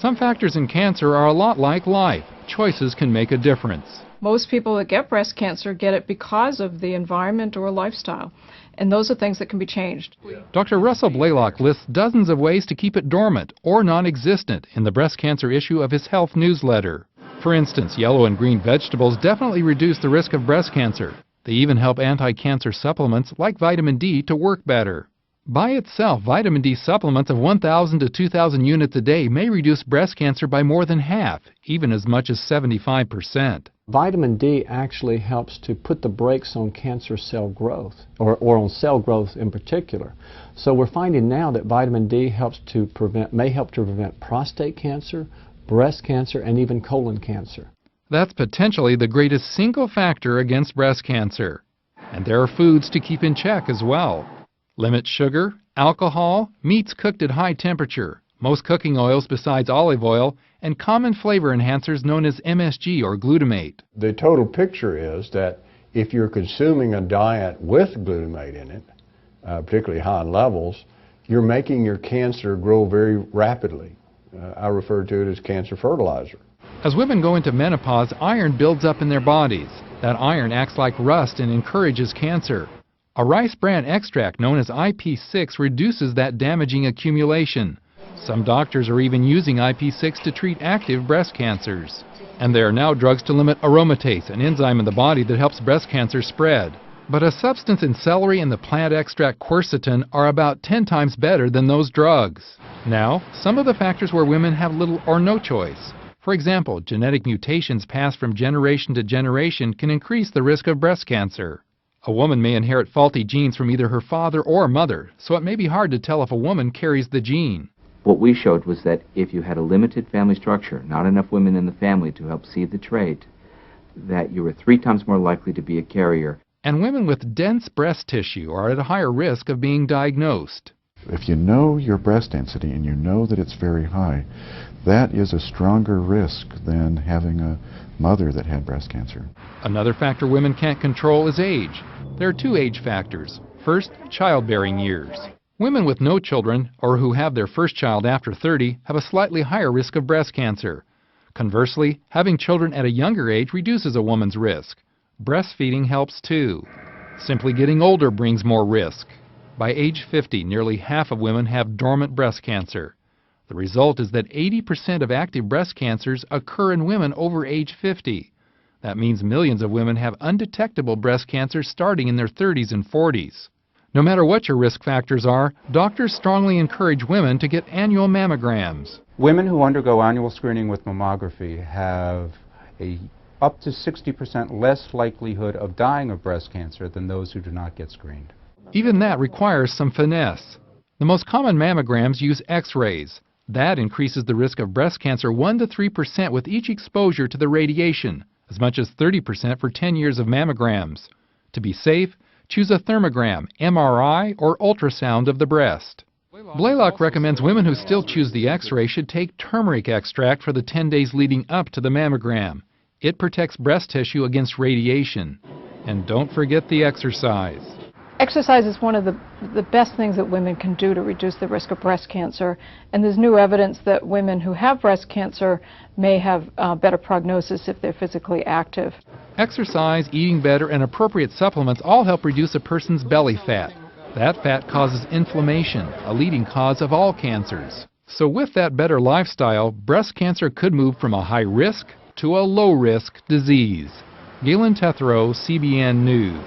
Some factors in cancer are a lot like life. Choices can make a difference. Most people that get breast cancer get it because of the environment or lifestyle, and those are things that can be changed. Dr. Russell Blaylock lists dozens of ways to keep it dormant or non-existent in the breast cancer issue of his health newsletter. For instance, yellow and green vegetables definitely reduce the risk of breast cancer. They even help anti-cancer supplements like vitamin D to work better. By itself, vitamin D supplements of 1,000 to 2,000 units a day may reduce breast cancer by more than half, even as much as 75%. Vitamin D actually helps to put the brakes on cancer cell growth, or on cell growth in particular. So we're finding now that vitamin D may help to prevent prostate cancer, breast cancer, and even colon cancer. That's potentially the greatest single factor against breast cancer. And there are foods to keep in check as well. Limit sugar, alcohol, meats cooked at high temperature, most cooking oils besides olive oil, and common flavor enhancers known as MSG or glutamate. The total picture is that if you're consuming a diet with glutamate in it, particularly high levels, you're making your cancer grow very rapidly. I refer to it as cancer fertilizer. As women go into menopause, iron builds up in their bodies. That iron acts like rust and encourages cancer. A rice bran extract known as IP6 reduces that damaging accumulation. Some doctors are even using IP6 to treat active breast cancers. And there are now drugs to limit aromatase, an enzyme in the body that helps breast cancer spread. But a substance in celery and the plant extract quercetin are about 10 times better than those drugs. Now, some of the factors where women have little or no choice. For example, genetic mutations passed from generation to generation can increase the risk of breast cancer. A woman may inherit faulty genes from either her father or mother, so it may be hard to tell if a woman carries the gene. What we showed was that if you had a limited family structure, not enough women in the family to help seed the trait, that you were 3 times more likely to be a carrier. And women with dense breast tissue are at a higher risk of being diagnosed. If you know your breast density and you know that it's very high, that is a stronger risk than having a mother that had breast cancer. Another factor women can't control is age. There are 2 age factors. First, childbearing years. Women with no children or who have their first child after 30 have a slightly higher risk of breast cancer. Conversely, having children at a younger age reduces a woman's risk. Breastfeeding helps too. Simply getting older brings more risk. By age 50, nearly half of women have dormant breast cancer. The result is that 80% of active breast cancers occur in women over age 50. That means millions of women have undetectable breast cancer starting in their 30s and 40s. No matter what your risk factors are, doctors strongly encourage women to get annual mammograms. Women who undergo annual screening with mammography have up to 60% less likelihood of dying of breast cancer than those who do not get screened. Even that requires some finesse. The most common mammograms use X-rays. That increases the risk of breast cancer 1 to 3% with each exposure to the radiation, as much as 30% for 10 years of mammograms. To be safe, choose a thermogram, MRI, or ultrasound of the breast. Blaylock recommends women who still choose the X-ray should take turmeric extract for the 10 days leading up to the mammogram. It protects breast tissue against radiation. And don't forget the exercise. Exercise is one of the best things that women can do to reduce the risk of breast cancer, and there's new evidence that women who have breast cancer may have better prognosis if they're physically active. Exercise, eating better, and appropriate supplements all help reduce a person's belly fat. That fat causes inflammation, a leading cause of all cancers. So with that better lifestyle, breast cancer could move from a high-risk to a low-risk disease. Galen Tethrow, CBN News.